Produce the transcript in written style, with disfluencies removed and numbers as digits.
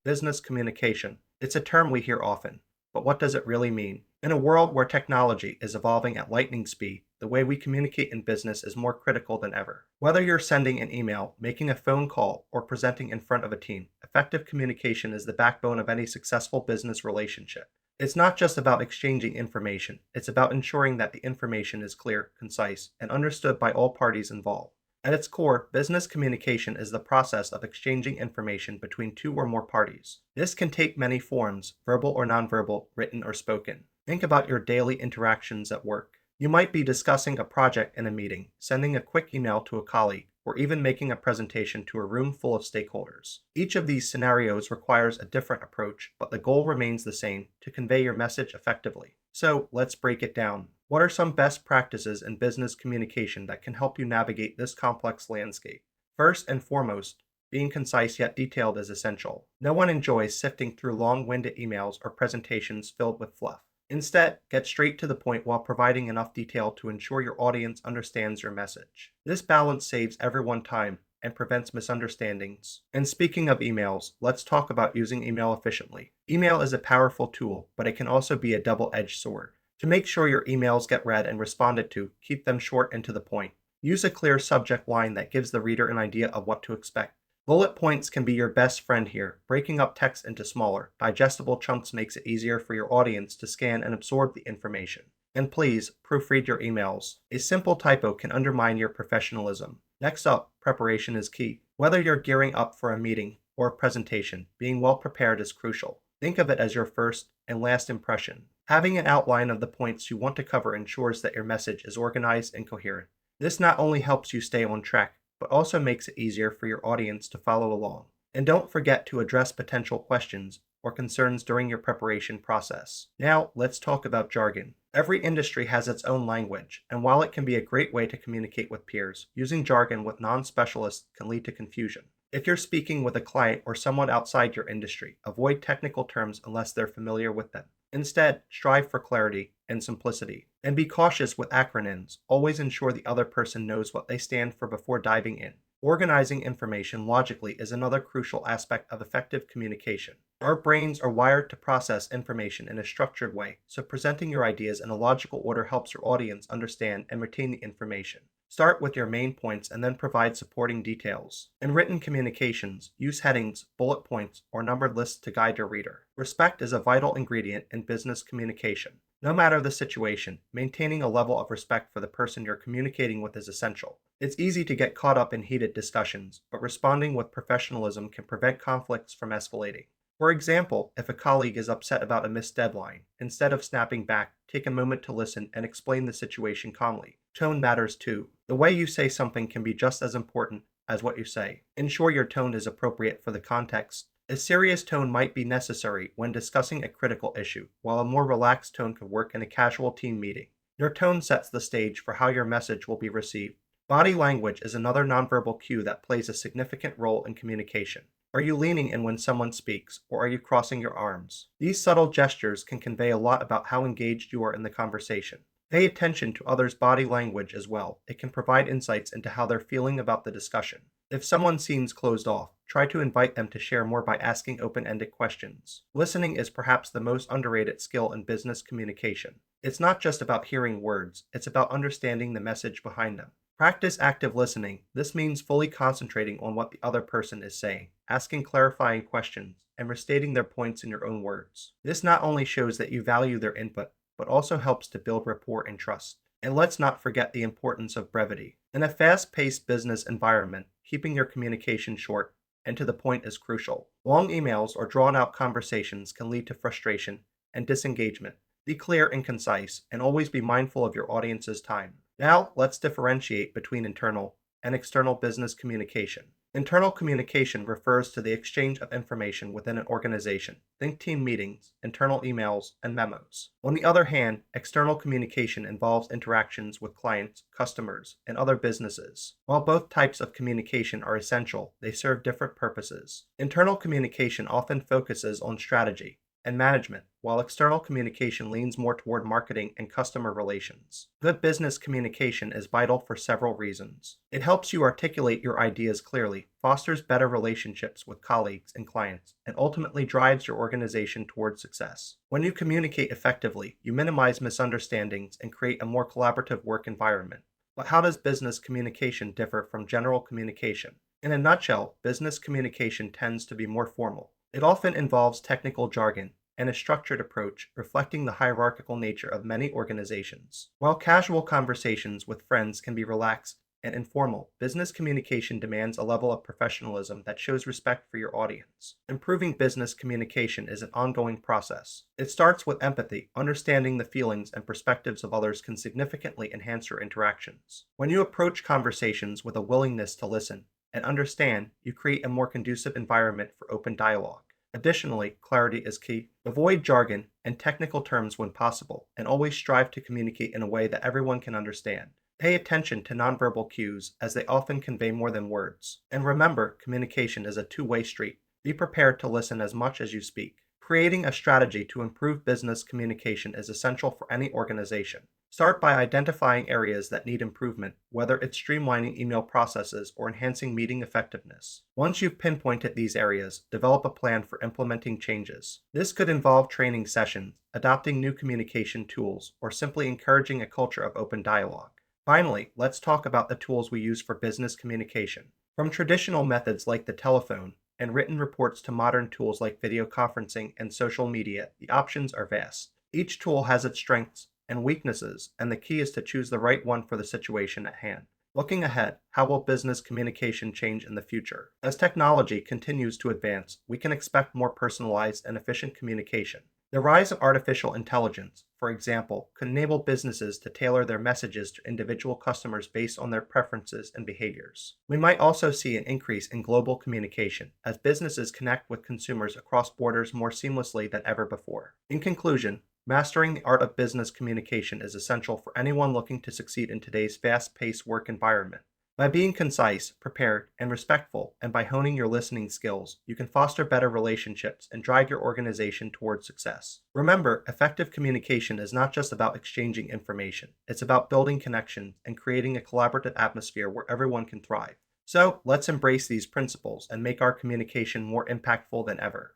Business communication. It's a term we hear often, but what does it really mean? In a world where technology is evolving at lightning speed, the way we communicate in business is more critical than ever. Whether you're sending an email, making a phone call, or presenting in front of a team, effective communication is the backbone of any successful business relationship. It's not just about exchanging information, it's about ensuring that the information is clear, concise, and understood by all parties involved. At its core, business communication is the process of exchanging information between two or more parties. This can take many forms, verbal or nonverbal, written or spoken. Think about your daily interactions at work. You might be discussing a project in a meeting, sending a quick email to a colleague, or even making a presentation to a room full of stakeholders. Each of these scenarios requires a different approach, but the goal remains the same: to convey your message effectively. So let's break it down. What are some best practices in business communication that can help you navigate this complex landscape? First and foremost, being concise yet detailed is essential. No one enjoys sifting through long-winded emails or presentations filled with fluff. Instead, get straight to the point while providing enough detail to ensure your audience understands your message. This balance saves everyone time and prevents misunderstandings. And speaking of emails, let's talk about using email efficiently. Email is a powerful tool, but it can also be a double-edged sword. To make sure your emails get read and responded to, keep them short and to the point. Use a clear subject line that gives the reader an idea of what to expect. Bullet points can be your best friend here. Breaking up text into smaller, digestible chunks makes it easier for your audience to scan and absorb the information. And please, proofread your emails. A simple typo can undermine your professionalism. Next up, preparation is key. Whether you're gearing up for a meeting or a presentation, being well prepared is crucial. Think of it as your first and last impression. Having an outline of the points you want to cover ensures that your message is organized and coherent. This not only helps you stay on track, but also makes it easier for your audience to follow along. And don't forget to address potential questions or concerns during your preparation process. Now, let's talk about jargon. Every industry has its own language, and while it can be a great way to communicate with peers, using jargon with non-specialists can lead to confusion. If you're speaking with a client or someone outside your industry, avoid technical terms unless they're familiar with them. Instead, strive for clarity and simplicity. And be cautious with acronyms. Always ensure the other person knows what they stand for before diving in. Organizing information logically is another crucial aspect of effective communication. Our brains are wired to process information in a structured way, so presenting your ideas in a logical order helps your audience understand and retain the information. Start with your main points and then provide supporting details. In written communications, use headings, bullet points, or numbered lists to guide your reader. Respect is a vital ingredient in business communication. No matter the situation, maintaining a level of respect for the person you're communicating with is essential. It's easy to get caught up in heated discussions, but responding with professionalism can prevent conflicts from escalating. For example, if a colleague is upset about a missed deadline, instead of snapping back, take a moment to listen and explain the situation calmly. Tone matters too. The way you say something can be just as important as what you say. Ensure your tone is appropriate for the context. A serious tone might be necessary when discussing a critical issue, while a more relaxed tone could work in a casual team meeting. Your tone sets the stage for how your message will be received. Body language is another nonverbal cue that plays a significant role in communication. Are you leaning in when someone speaks, or are you crossing your arms? These subtle gestures can convey a lot about how engaged you are in the conversation. Pay attention to others' body language as well. It can provide insights into how they're feeling about the discussion. If someone seems closed off, try to invite them to share more by asking open-ended questions. Listening is perhaps the most underrated skill in business communication. It's not just about hearing words, it's about understanding the message behind them. Practice active listening. This means fully concentrating on what the other person is saying, asking clarifying questions, and restating their points in your own words. This not only shows that you value their input, but also helps to build rapport and trust. And let's not forget the importance of brevity. In a fast-paced business environment, keeping your communication short and to the point is crucial. Long emails or drawn-out conversations can lead to frustration and disengagement. Be clear and concise, and always be mindful of your audience's time. Now, let's differentiate between internal and external business communication. Internal communication refers to the exchange of information within an organization. Think team meetings, internal emails, and memos. On the other hand, external communication involves interactions with clients, customers, and other businesses. While both types of communication are essential, they serve different purposes. Internal communication often focuses on strategy. and management, while external communication leans more toward marketing and customer relations. Good business communication is vital for several reasons. It helps you articulate your ideas clearly, fosters better relationships with colleagues and clients, and ultimately drives your organization toward success. When you communicate effectively, you minimize misunderstandings and create a more collaborative work environment. But how does business communication differ from general communication? In a nutshell, business communication tends to be more formal. It often involves technical jargon and a structured approach reflecting the hierarchical nature of many organizations. While casual conversations with friends can be relaxed and informal, business communication demands a level of professionalism that shows respect for your audience. Improving business communication is an ongoing process. It starts with empathy. Understanding the feelings and perspectives of others can significantly enhance your interactions. When you approach conversations with a willingness to listen and understand, you create a more conducive environment for open dialogue. Additionally, clarity is key. Avoid jargon and technical terms when possible, and always strive to communicate in a way that everyone can understand. Pay attention to nonverbal cues, as they often convey more than words. And remember, communication is a two-way street. Be prepared to listen as much as you speak. Creating a strategy to improve business communication is essential for any organization. Start by identifying areas that need improvement, whether it's streamlining email processes or enhancing meeting effectiveness. Once you've pinpointed these areas, develop a plan for implementing changes. This could involve training sessions, adopting new communication tools, or simply encouraging a culture of open dialogue. Finally, let's talk about the tools we use for business communication. From traditional methods like the telephone and written reports to modern tools like video conferencing and social media, the options are vast. Each tool has its strengths and weaknesses, and the key is to choose the right one for the situation at hand. Looking ahead, how will business communication change in the future? As technology continues to advance, we can expect more personalized and efficient communication. The rise of artificial intelligence, for example, could enable businesses to tailor their messages to individual customers based on their preferences and behaviors. We might also see an increase in global communication as businesses connect with consumers across borders more seamlessly than ever before. In conclusion, mastering the art of business communication is essential for anyone looking to succeed in today's fast-paced work environment. By being concise, prepared, and respectful, and by honing your listening skills, you can foster better relationships and drive your organization towards success. Remember, effective communication is not just about exchanging information. It's about building connections and creating a collaborative atmosphere where everyone can thrive. So, let's embrace these principles and make our communication more impactful than ever.